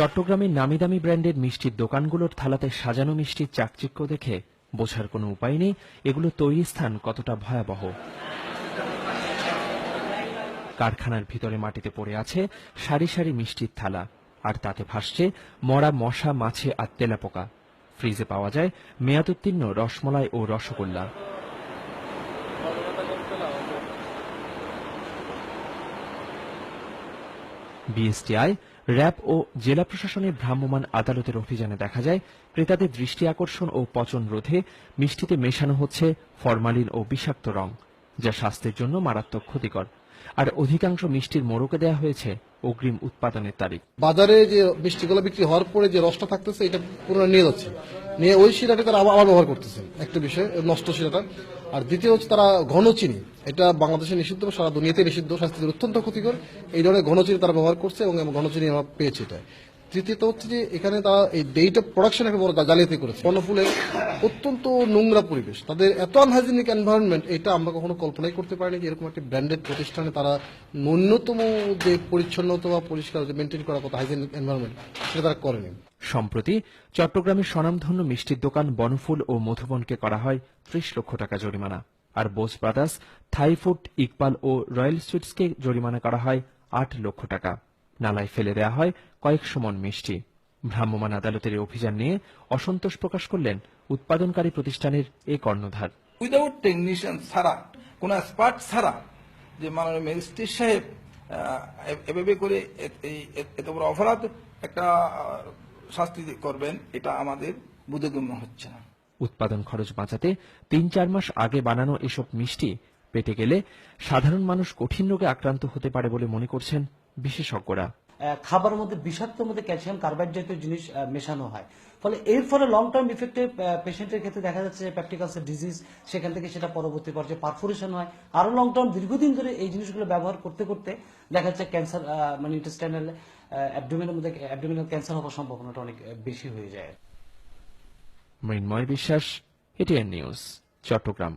চট্টগ্রামের নামিদামি ব্র্যান্ডের মিষ্টির দোকানগুলোর থালাতে সাজানো মিষ্টির চাকচিক্য দেখে বোঝার কোনো উপায় নেই এগুলো তৈরি স্থান কতটা ভয়াবহ। কারখানার ভিতরে মাটিতে পড়ে আছে সারি সারি মিষ্টির থালা, আর তাতে ভাসছে মরা মশা, মাছে আর তেলাপোকা। ফ্রিজে পাওয়া যায় মেয়াদোত্তীর্ণ রসমলাই ও রসগোল্লা। বিএসটিআই, র্যাব ও জেলা প্রশাসনের ভ্রাম্যমাণ আদালতের অভিযানে দেখা যায় ক্রেতাদের দৃষ্টি আকর্ষণ ও পচন রোধে মিষ্টিতে মেশানো হচ্ছে ফরমালিন ও বিষাক্ত রং, যা স্বাস্থ্যের জন্য মারাত্মক ক্ষতিকর। আর অধিকাংশ মিষ্টির মোড়কে দেয়া হয়েছে অগ্রিম উৎপাদনের তারিখ। বাজারে যে মিষ্টিগুলো বিক্রি হওয়ার পরে যে রসটা থাকতেছে এটা পুরো নিয়ে যাচ্ছে, নিয়ে ওই শিরাটা তারা আবার ব্যবহার করতেছে। একটা বিষয় নষ্ট শিরাটা। আর দ্বিতীয় হচ্ছে তারা ঘন চিনি, এটা বাংলাদেশে নিষিদ্ধ, সারা দুনিয়াতে নিষিদ্ধ, স্বাস্থ্যের অত্যন্ত ক্ষতিকর। এই ধরনের ঘন চিনি তারা ব্যবহার করছে এবং ঘন চিনি আমরা পেয়েছি এটা। তৃতীয়ত হচ্ছে যে এখানে তারা এই ডেট অফ প্রোডাকশন একটা বড় জালিয়াতি করেছে। বনফুলের অত্যন্ত নোংরা পরিবেশ, তাদের এত আনহাইজেনিক এনভায়রনমেন্ট, এটা আমরা কখনো কল্পনাই করতে পারিনি যে এরকম একটা ব্র্যান্ডেড প্রতিষ্ঠানে তারা ন্যূনতম যে পরিচ্ছন্নতা বা পরিষ্কার যে মেনটেন করার কথা হাইজেনিক এনভায়রনমেন্ট, সেটা তারা করেনি। সম্প্রতি চট্টগ্রামের স্বনামধন্য মিষ্টির দোকান বনফুল ও মধুবনকে করা হয় ৩০ লক্ষ টাকা জরিমানা, আর Bose brothers, Thai food, Iqbal ও রয়্যাল সুইটসকে জরিমানা করা হয় ৮ লক্ষ টাকা। নালায় ফেলে দেওয়া হয় কয়েকশো মণ মিষ্টি। ভ্রাম্যমাণ আদালতের এই অভিযান নিয়ে অসন্তোষ প্রকাশ করলেন উৎপাদনকারী প্রতিষ্ঠানের এ কর্ণধার। উইদাউট টেকনিশিয়ান ছাড়া, কোন এক্সপার্ট ছাড়া যে মাননীয় ম্যাজিস্ট্রেট সাহেব এভাবে করে এত বড় অপরাধ একটা শাস্তি করবেন, এটা আমাদের বোধগম্য হচ্ছে না। উৎপাদন খরচ বাঁচাতে ৩-৪ মাস আগে বানানো এসব মিষ্টি পেটে গেলে সাধারণ মানুষ কঠিন রোগে আক্রান্ত হতে পারে বলে মনে করছেন বিশেষজ্ঞরা। খাবারের মধ্যে বিষাক্তের মধ্যে ক্যালসিয়াম কার্বাইড জাতীয় জিনিস মেশানো হয়, ফলে এর ফলে লং টার্ম ইফেক্টে পেশেন্টের ক্ষেত্রে দেখা যাচ্ছে যে পেপটিক আলসার ডিজিজ, সেখান থেকে সেটা পরবর্তী পর্যায়ে পারফোরেশন হয়। আরো লং টার্ম দীর্ঘদিন ধরে এই জিনিসগুলো ব্যবহার করতে করতে দেখা যাচ্ছে ক্যান্সার, মানে ইন্টেস্টাইনাল অ্যাবডোমেনের মধ্যে অ্যাবডোমিনাল ক্যান্সার হওয়ার সম্ভাবনাটা অনেক বেশি হয়ে যায়। মৃন্ময় বিশ্বাস, এটিএন নিউজ, চট্টগ্রাম।